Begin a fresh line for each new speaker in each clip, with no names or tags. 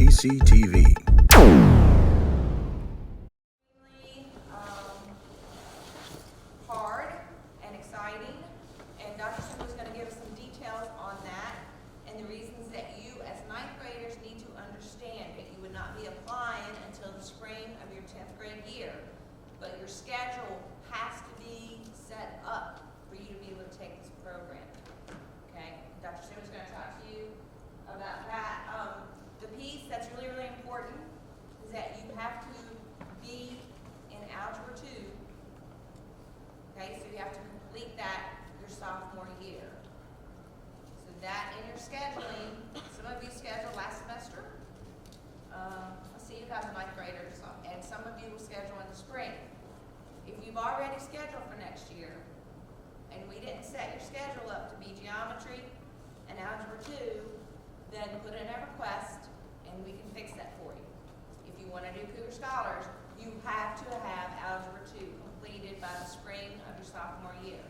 CCTV.
Hard and exciting, and Dr. Sue was going to give us some details on that and the reasons that you as ninth graders need to understand that you would not be applying until the spring of your 10th grade year, but your schedule has to be set up for you to be able to take this program. Okay, Dr. Sue is going to talk to you about that. The piece that's really, really important is that you have to be in Algebra 2. Okay, so you have to complete that your sophomore year. So that in your scheduling, some of you scheduled last semester. Let's see, you guys are ninth graders, and some of you will schedule in the spring. If you've already scheduled for next year, and we didn't set your schedule up to be geometry and algebra 2, then put in a request, and we can fix that for you. If you want to do Cougar Scholars, you have to have algebra 2 completed by the spring of your sophomore year.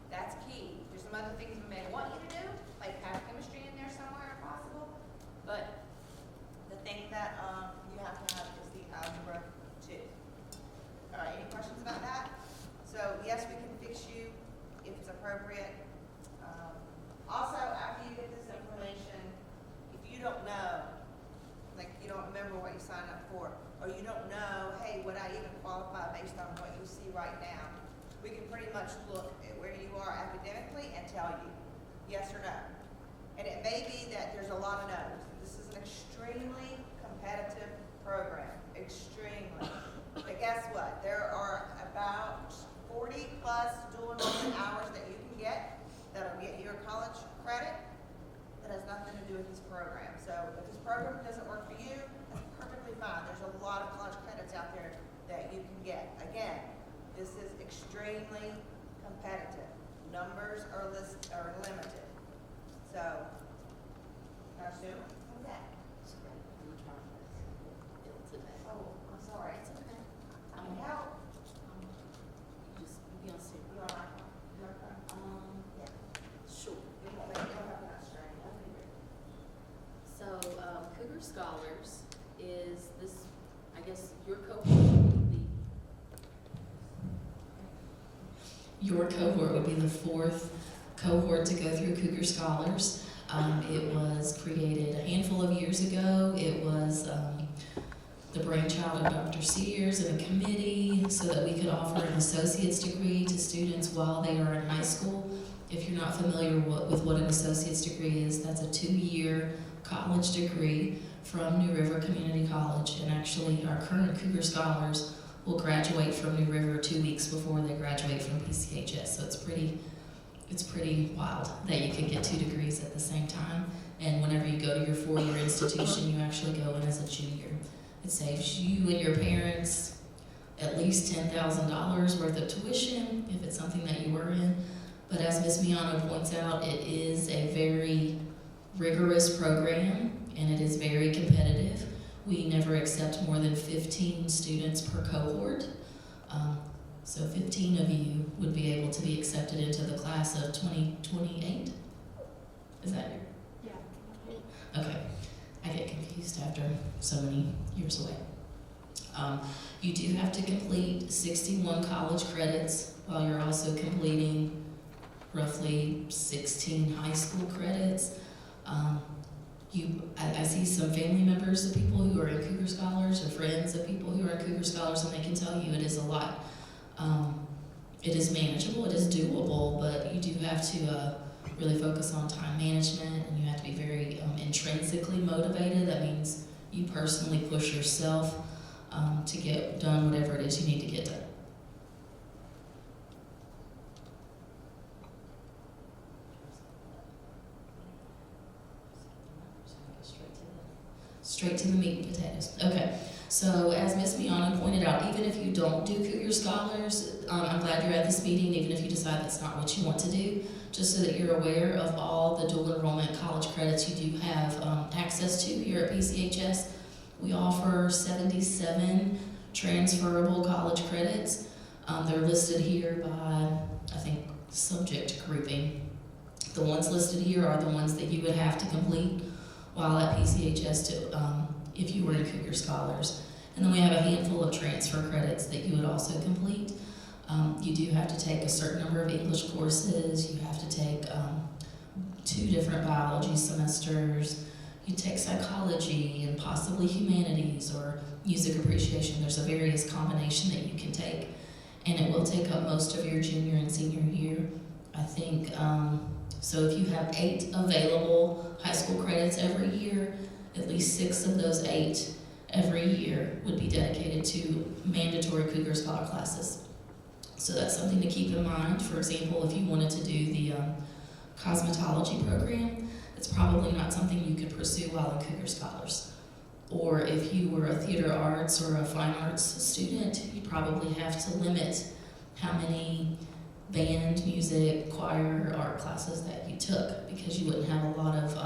That's key. There's some other things we may want you to do, like have chemistry in there somewhere if possible, but the thing that you have to have is the algebra 2. All right, any questions about that? So yes, we can fix you if it's appropriate. Also, after you get this information, if you don't know, like you don't remember what you signed up for, or you don't know, hey, would I even qualify based on what you see right now, we can pretty much look at where you are academically and tell you yes or no. And it may be that there's a lot of no's. This is an extremely competitive program, extremely. But guess what? There are about 40 plus dual enrollment hours that you can get that'll get your college credit. That has nothing to do with this program. So if this program doesn't work for you, that's perfectly fine. There's a lot of college credits out there that you can get. Again, this is extremely competitive. Numbers are limited. So, Sue, what's that? Oh, I'm sorry. It's okay. I can help.
Just be on sit.
You all right? You okay? Yeah.
Sure.
You won't make it up that strain.
So, Cougar Scholars is this, I guess, your cohort would be your cohort would be the fourth cohort to go through Cougar Scholars. It was created a handful of years ago. It was the brainchild of Dr. Sears and a committee so that we could offer an associate's degree to students while they are in high school. If you're not familiar with what an associate's degree is, that's a 2-year college degree from New River Community College. And actually, our current Cougar Scholars will graduate from New River 2 weeks before they graduate from PCHS. So it's pretty wild that you can get 2 degrees at the same time. And whenever you go to your 4-year institution, you actually go in as a junior. It saves you and your parents at least $10,000 worth of tuition if it's something that you were in. But as Ms. Miano points out, it is a very rigorous program and it is very competitive. We never accept more than 15 students per cohort. So 15 of you would be able to be accepted into the class of 2028. Is that your? Yeah. Okay. I get confused after so many years away. You do have to complete 61 college credits while you're also completing roughly 16 high school credits. I see some family members of people who are in Cougar Scholars or friends of people who are in Cougar Scholars, and they can tell you it is a lot. It is manageable, it is doable, but you do have to really focus on time management, and you have to be very intrinsically motivated. That means you personally push yourself to get done whatever it is you need to get done. Straight to the meat and potatoes. Okay, so as Ms. Miano pointed out, even if you don't do Cougar Scholars, I'm glad you're at this meeting, even if you decide that's not what you want to do, just so that you're aware of all the dual enrollment college credits you do have access to here at PCHS. We offer 77 transferable college credits. They're listed here by, I think, subject grouping. The ones listed here are the ones that you would have to complete while at PCHS if you were in Cougar Scholars. And then we have a handful of transfer credits that you would also complete. You do have to take a certain number of English courses. You have to take 2 different biology semesters. You take psychology and possibly humanities or music appreciation. There's a various combination that you can take. And it will take up most of your junior and senior year. I think, so if you have 8 available high school credits every year, at least 6 of those 8 every year would be dedicated to mandatory Cougar Scholar classes. So that's something to keep in mind. For example, if you wanted to do the cosmetology program, it's probably not something you could pursue while in Cougar Scholars. Or if you were a theater arts or a fine arts student, you probably have to limit how many band, music, choir, art classes that you took, because you wouldn't have a lot of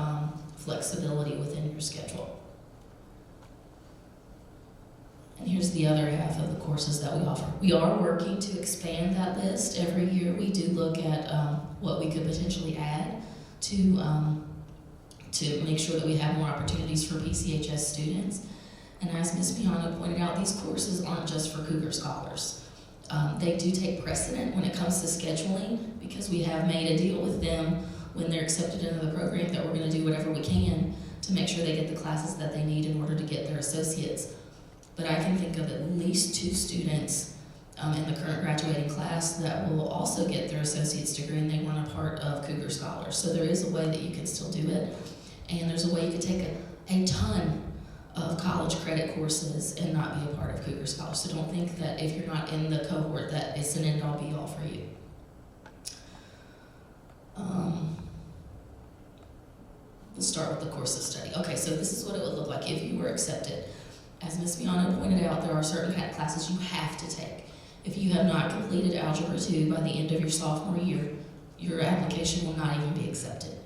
flexibility within your schedule. And here's the other half of the courses that we offer. We are working to expand that list. Every year we do look at what we could potentially add to make sure that we have more opportunities for PCHS students. And as Ms. Piano pointed out, these courses aren't just for Cougar Scholars. They do take precedent when it comes to scheduling, because we have made a deal with them when they're accepted into the program that we're going to do whatever we can to make sure they get the classes that they need in order to get their associates. But I can think of at least 2 students in the current graduating class that will also get their associate's degree, and they weren't a part of Cougar Scholars. So there is a way that you can still do it, and there's a way you could take a ton of college credit courses and not be a part of Cougar Scholars. So don't think that if you're not in the cohort that it's an end-all be-all for you. We'll start with the course of study. Okay, so this is what it would look like if you were accepted. As Ms. Miano pointed out, there are certain kind of classes you have to take. If you have not completed Algebra 2 by the end of your sophomore year, your application will not even be accepted.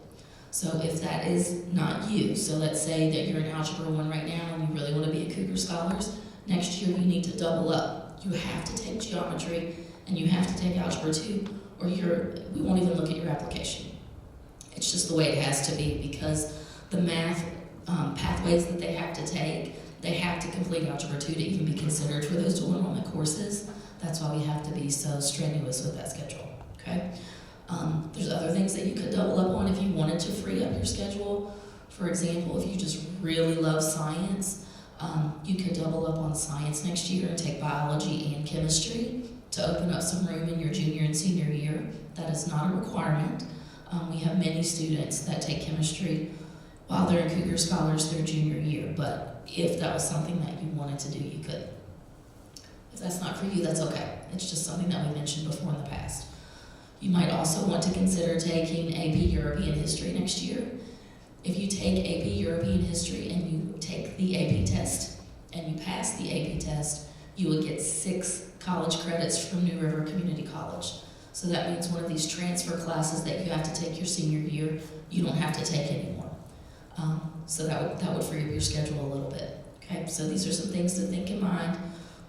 So if that is not you, so let's say that you're in Algebra 1 right now and you really want to be a Cougar Scholars, next year you need to double up. You have to take geometry and you have to take Algebra 2, or we won't even look at your application. It's just the way it has to be, because the math pathways that they have to take, they have to complete Algebra 2 to even be considered for those dual enrollment courses. That's why we have to be so strenuous with that schedule, okay? There's other things that you could double up on if you wanted to free up your schedule. For example, if you just really love science, you could double up on science next year and take biology and chemistry to open up some room in your junior and senior year. That is not a requirement. We have many students that take chemistry while they're in Cougar Scholars their junior year, but if that was something that you wanted to do, you could. If that's not for you, that's okay. It's just something that we mentioned before in the past. You might also want to consider taking AP European History next year. If you take AP European History and you take the AP test and you pass the AP test, you would get 6 college credits from New River Community College. So that means one of these transfer classes that you have to take your senior year, you don't have to take anymore. So that would free up your schedule a little bit. Okay, so these are some things to think in mind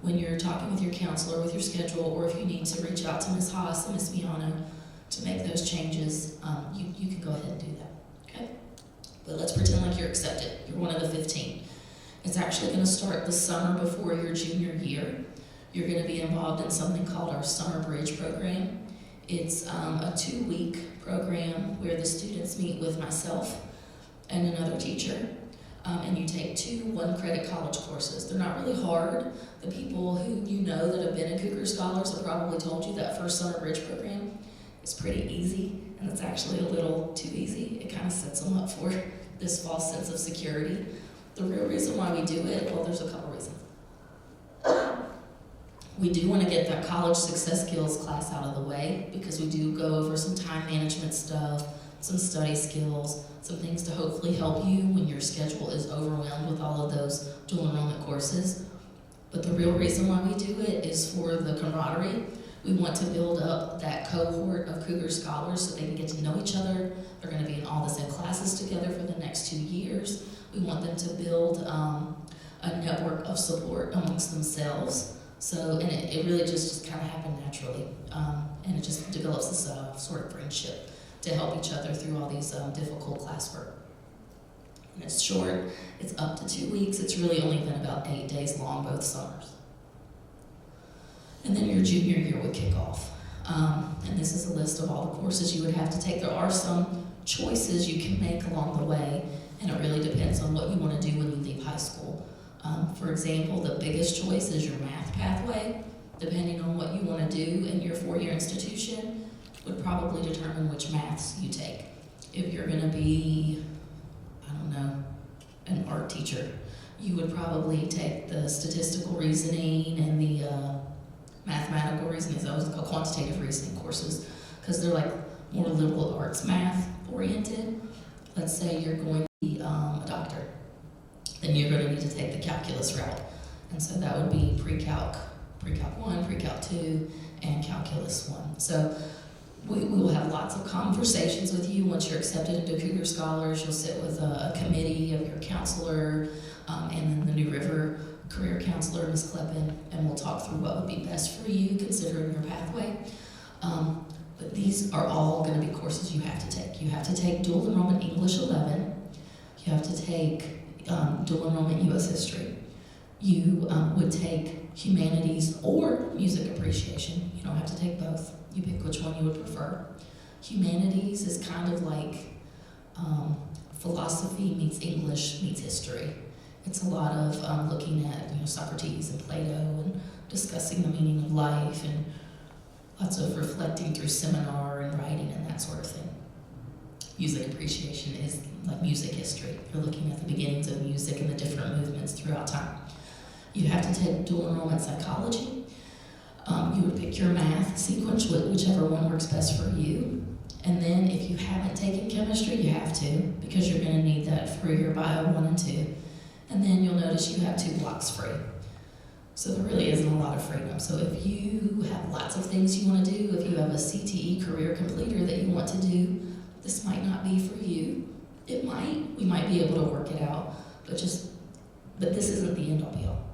when you're talking with your counselor with your schedule, or if you need to reach out to Ms. Haas and Ms. Miano to make those changes, you can go ahead and do that. Okay, but let's pretend like you're accepted. You're one of the 15. It's actually going to start the summer before your junior year. You're going to be involved in something called our Summer Bridge program. It's a 2-week program where the students meet with myself and another teacher, and you take 2 one-credit college courses. They're not really hard. The people who you know that have been in Cougar Scholars have probably told you that first Summer Bridge program is pretty easy, and it's actually a little too easy. It kind of sets them up for this false sense of security. The real reason why we do it, well, there's a couple reasons. We do want to get that college success skills class out of the way, because we do go over some time management stuff, some study skills, some things to hopefully help you when your schedule is overwhelmed with all of those dual enrollment courses. But the real reason why we do it is for the camaraderie. We want to build up that cohort of Cougar Scholars so they can get to know each other. They're going to be in all the same classes together for the next 2 years. We want them to build a network of support amongst themselves. So, and it really just kind of happened naturally. And it just develops this sort of friendship to help each other through all these difficult classwork. and it's short. It's up to 2 weeks. It's really only been about 8 days long both summers. And then your junior year would kick off. And this is a list of all the courses you would have to take. There are some choices you can make along the way, and it really depends on what you want to do when you leave high school. For example, the biggest choice is your math pathway. Depending on what you want to do in your 4-year institution would probably determine which maths you take. If you're going to be, I don't know, an art teacher, you would probably take the statistical reasoning and the mathematical reasoning, those are called quantitative reasoning courses, because they're like more liberal arts math oriented. Let's say you're going to be a doctor, then you're going to need to take the calculus route. And so that would be pre-calc 1, pre-calc 2, and calculus 1. So we will have lots of conversations with you once you're accepted into Cougar Scholars. You'll sit with a committee of your counselor and then the New River career counselor, Ms. Kleppen, and we'll talk through what would be best for you considering your pathway. But these are all going to be courses you have to take. You have to take dual enrollment English 11. You have to take dual enrollment U.S. History. You would take humanities or music appreciation. You don't have to take both. You pick which one you would prefer. Humanities is kind of like philosophy meets English meets history. It's a lot of looking at Socrates and Plato and discussing the meaning of life and lots of reflecting through seminar and writing and that sort of thing. Music appreciation is like music history. You're looking at the beginnings of music and the different movements throughout time. You have to take dual enrollment psychology. You would pick your math sequence, whichever one works best for you. And then if you haven't taken chemistry, you have to, because you're going to need that for your bio 1 and 2. And then you'll notice you have 2 blocks free. So there really isn't a lot of freedom. So if you have lots of things you want to do, if you have a CTE career completer that you want to do, this might not be for you. It might. We might be able to work it out, but this isn't the end all be all.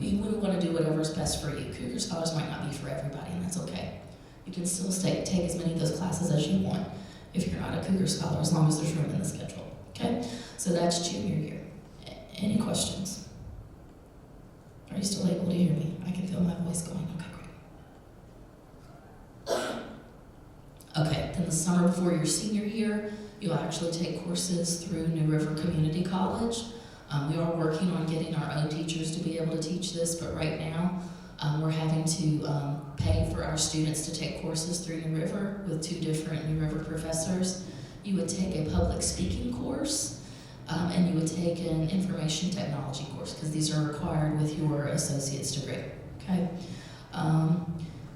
We wouldn't want to do whatever's best for you. Cougar Scholars might not be for everybody, and that's okay. You can still take as many of those classes as you want if you're not a Cougar Scholar, as long as there's room in the schedule. Okay? So that's junior year. Any questions? Are you still able to hear me? I can feel my voice going. Okay, great. Okay, then the summer before your senior year, you'll actually take courses through New River Community College. We are working on getting our own teachers to be able to teach this, but right now we're having to pay for our students to take courses through New River with 2 different New River professors. You would take a public speaking course, and you would take an information technology course, because these are required with your associate's degree, okay?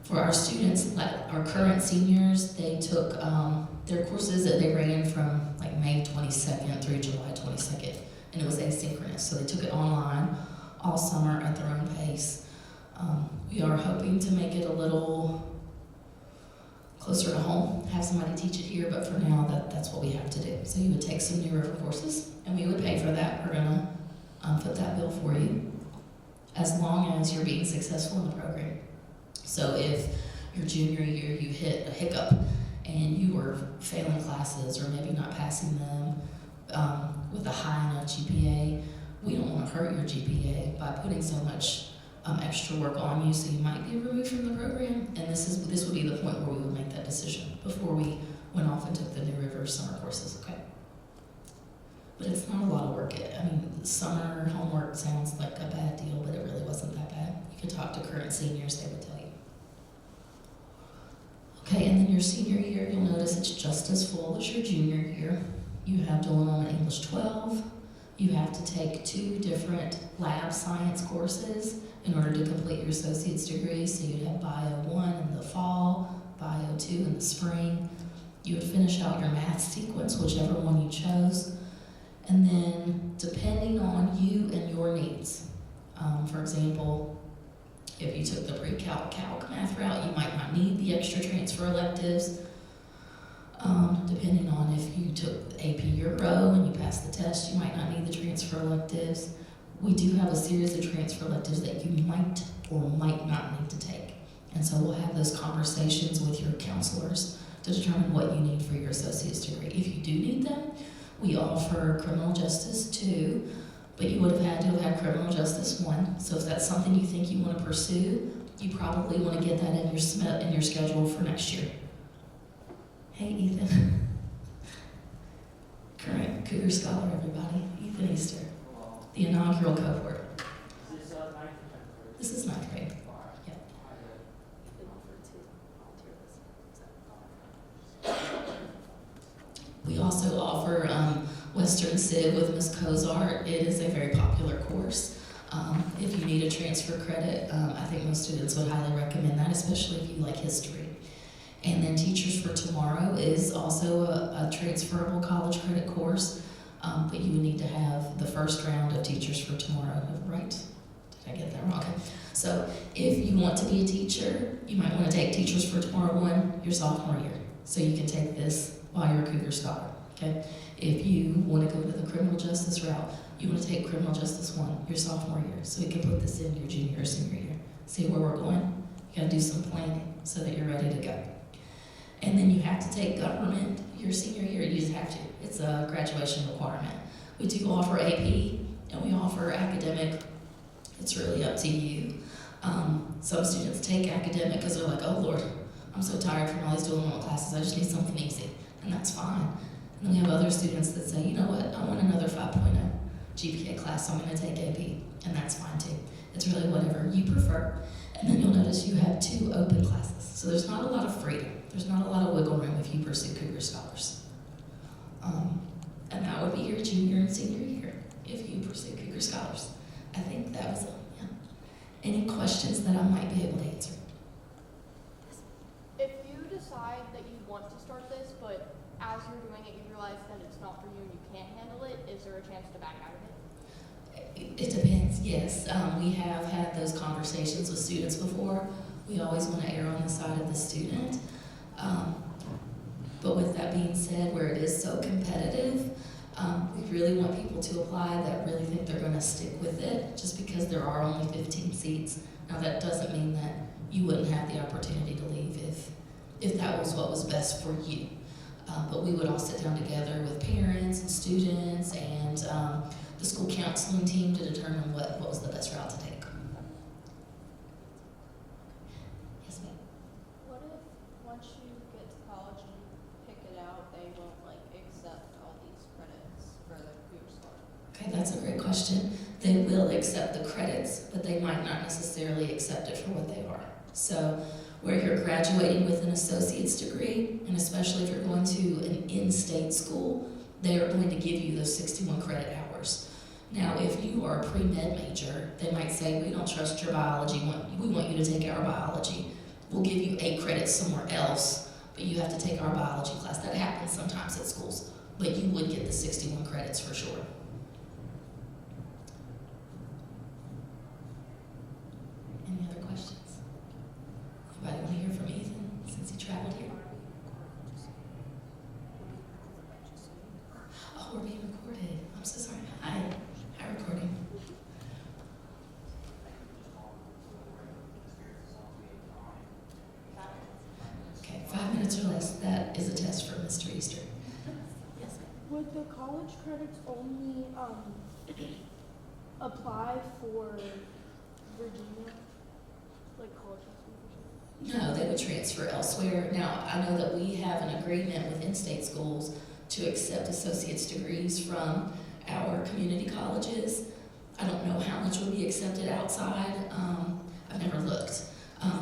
For our students, like our current seniors, they took their courses that they ran from like May 22nd through July 22nd, and it was asynchronous, so they took it online all summer at their own pace. We are hoping to make it a little closer to home, have somebody teach it here, but for now, that's what we have to do. So you would take some New River courses, and we would pay for that. We're gonna foot that bill for you, as long as you're being successful in the program. So if your junior year you hit a hiccup and you were failing classes or maybe not passing them with a high enough GPA, we don't want to hurt your GPA by putting so much extra work on you, so you might be removed from the program. And this would be the point where we would make that decision before we went off and took the New River summer courses, okay? But it's not a lot of work. I mean, summer homework sounds like a bad deal, but it really wasn't that bad. You could talk to current seniors, they would tell you. Okay, and then your senior year, you'll notice it's just as full as your junior year. You have dual enrollment English 12. You have to take 2 different lab science courses in order to complete your associate's degree. So you'd have Bio 1 in the fall, Bio 2 in the spring. You would finish out your math sequence, whichever one you chose. And then, depending on you and your needs, for example, if you took the pre-calc math route, you might not need the extra transfer electives. Depending on if you took AP Euro and you passed the test, you might not need the transfer electives. We do have a series of transfer electives that you might or might not need to take. And so we'll have those conversations with your counselors to determine what you need for your associate's degree. If you do need them, We offer criminal justice 2, but you would have had to have had criminal justice 1. So if that's something you think you want to pursue, you probably want to get that in your schedule for next year. Hey, Ethan. Current Cougar Scholar, everybody. Ethan Easter, the inaugural cohort.
Is this 9th or 10th grade?
This is 9th grade. Yeah. We also offer Western Civ with Ms. Cozart. It is a very popular course. If you need a transfer credit, I think most students would highly recommend that, especially if you like history. And then Teachers for Tomorrow is also a transferable college credit course, but you would need to have the first round of Teachers for Tomorrow, right? Did I get that wrong? Okay. So if you want to be a teacher, you might want to take Teachers for Tomorrow 1 your sophomore year. So you can take this while you're a Cougar Scholar, okay? If you want to go to the criminal justice route, you want to take criminal justice 1 your sophomore year. So we can put this in your junior or senior year. See where we're going? You got to do some planning so that you're ready to go. And then you have to take government your senior year. You just have to. It's a graduation requirement. We do offer AP and we offer academic. It's really up to you. Some students take academic because they're like, oh Lord, I'm so tired from all these dual enrollment classes. I just need something easy, and that's fine. And then we have other students that say, you know what, I want another 5.0 GPA class, so I'm going to take AP, and that's fine too. It's really whatever you prefer. And then you'll notice you have 2 open classes, so there's not a lot of freedom. There's not a lot of wiggle room if you pursue Cougar Scholars. And that would be your junior and senior year if you pursue Cougar Scholars. I think that was it. Yeah. Any questions that I might be able to answer?
If you decide that you want to start this, but as you're doing it, you realize that it's not for you and you can't handle it, is there a chance to back out of it?
It depends, yes. We have had those conversations with students before. We always want to err on the side of the student. But with that being said, where it is so competitive, we really want people to apply that really think they're going to stick with it, just because there are only 15 seats. Now that doesn't mean that you wouldn't have the opportunity to leave if that was what was best for you. But we would all sit down together with parents and students and the school counseling team to determine what was the best route to take. Yes, ma'am.
What if once you get to college and pick it out, they won't accept all these credits for the Cougar Scholar?
Okay, that's a great question. They will accept the credits, but they might not necessarily accept it for what they are. So where you're graduating with an associate's degree, and especially if you're going to an in-state school, they are going to give you those 61 credit hours. Now, if you are a pre-med major, they might say, we don't trust your biology, we want you to take our biology. We'll give you 8 credits somewhere else, but you have to take our biology class. That happens sometimes at schools, but you would get the 61 credits for sure. Any other questions? Anybody want to hear from Ethan since he traveled here? Oh, we're being recorded. I'm so sorry. Hi recording. Okay, 5 minutes or less. That is a test for Mr. Easter. Yes, ma'am.
Would the college credits only apply for Virginia, like colleges in Virginia?
No, they would transfer elsewhere. Now, I know that we have an agreement with in-state schools to accept associate's degrees from our community colleges. I don't know how much would be accepted outside. I've never looked.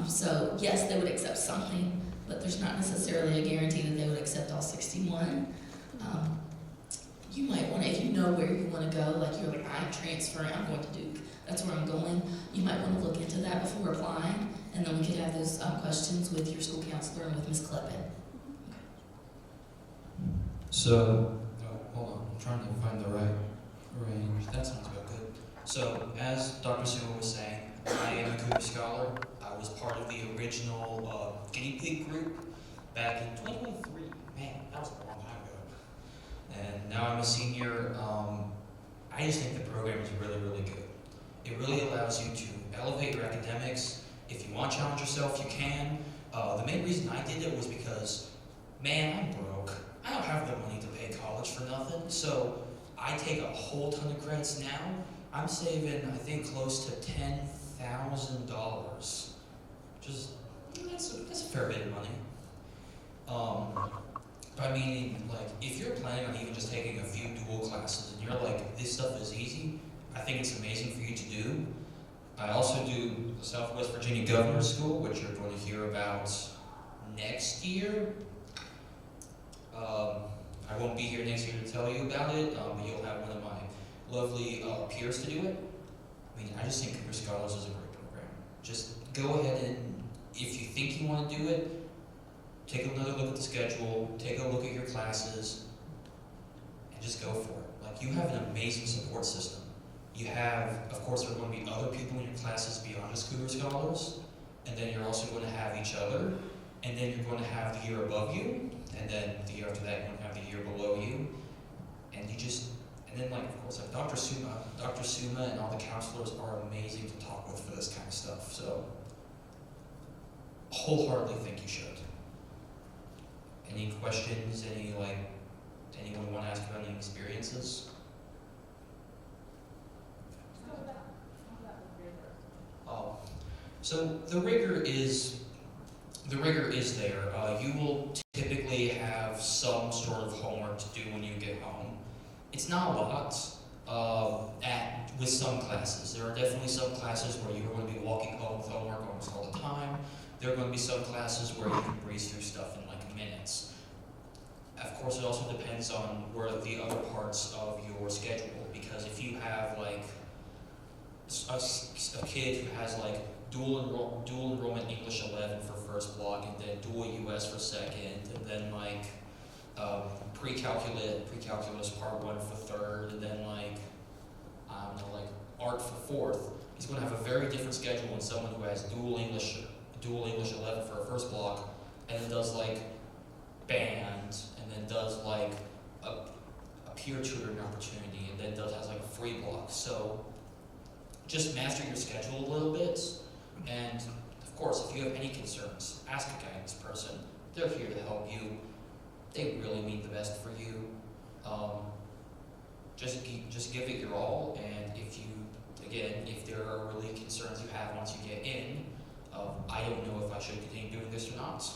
So yes, they would accept something, but there's not necessarily a guarantee that they would accept all 61. You might want to, if you know where you want to go, like you're like, I'm transferring, I'm going to Duke, that's where I'm going, you might want to look into that before applying, and then we could have those questions with your school counselor and with Ms. Kleppen.
So, hold on, I'm trying to find the right range. That sounds about good. So, as Dr. Silva was saying, I am a Cougar Scholar. I was part of the original guinea pig group back in 2023. Man, that was a long time ago. And now I'm a senior. I just think the program is really, really good. It really allows you to elevate your academics. If you want to challenge yourself, you can. The main reason I did it was because, man, I'm broke. I don't have the money to pay college much for nothing. So I take a whole ton of credits now. I'm saving, I think, close to $10,000. Just that's a fair bit of money. But I mean, like, if you're planning on even just taking a few dual classes and you're like, this stuff is easy, I think it's amazing for you to do. I also do the Southwest Virginia Governor's School, which you're going to hear about next year. I won't be here next year to tell you about it, but you'll have one of my lovely peers to do it. I mean, I just think Cougar Scholars is a great program. Just go ahead and, if you think you want to do it, take another look at the schedule, take a look at your classes, and just go for it. Like, you have an amazing support system. You have, of course, there are going to be other people in your classes beyond just Cougar Scholars, and then you're also going to have each other, and then you're going to have the year above you, and then the year after that, you're going to have the year below you, and you just, and then, like, of course, like Dr. Suma and all the counselors are amazing to talk with for this kind of stuff, so wholeheartedly think you should. Any questions? Anyone want to ask about any experiences? Oh, so the rigor is there. You will typically have some sort of homework to do when you get home. It's not a lot with some classes. There are definitely some classes where you're going to be walking home with homework almost all the time. There are going to be some classes where you can breeze through stuff in like minutes. Of course, it also depends on where the other parts of your schedule, because if you have like a kid who has like dual enrollment English 11 for first block, and then dual US for second, and then like pre-calculus part 1 for third, and then like art for fourth, he's going to have a very different schedule than someone who has dual English 11 for a first block, and then does like band, and then does like a peer tutoring opportunity, and then has like a free block. So just master your schedule a little bit, and of course, if you have any concerns, ask a guidance person. They're here to help you. They really mean the best for you. Just give it your all, and if there are really concerns you have once you get in, I don't know if I should continue doing this or not.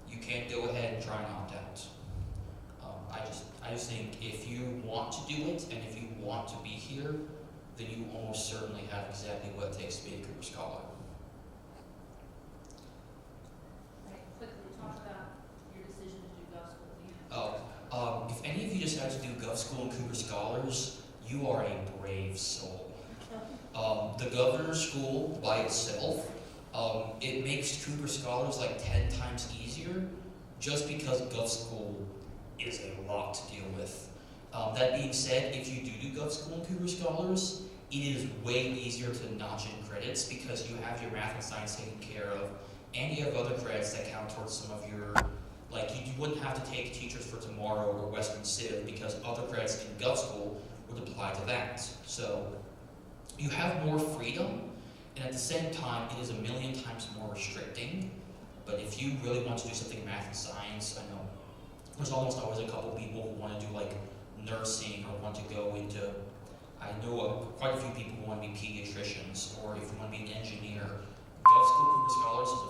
You can't go ahead and try and opt out. I just think if you want to do it, and if you want to be here, then you almost certainly have exactly what it takes to be a Cougar Scholar.
Right, quickly talk about your decision to do Gov School.
If any of you decide to do Gov School and Cougar Scholars, you are a brave soul. The Governor's School by itself, it makes Cougar Scholars like 10 times easier, just because Gov School is a lot to deal with. That being said, if you do Gov School and Cougar Scholars, it is way easier to notch in credits because you have your math and science taken care of, and you have other credits that count towards some of your, like you wouldn't have to take Teachers for Tomorrow or Western Civ because other credits in Gov School would apply to that. So you have more freedom, and at the same time, it is a million times more restricting. But if you really want to do something in math and science, I know there's almost always a couple people who want to do like nursing or want to go into, I know quite a few people who want to be pediatricians, or if you want to be an engineer. Gov School Cougar Scholars is a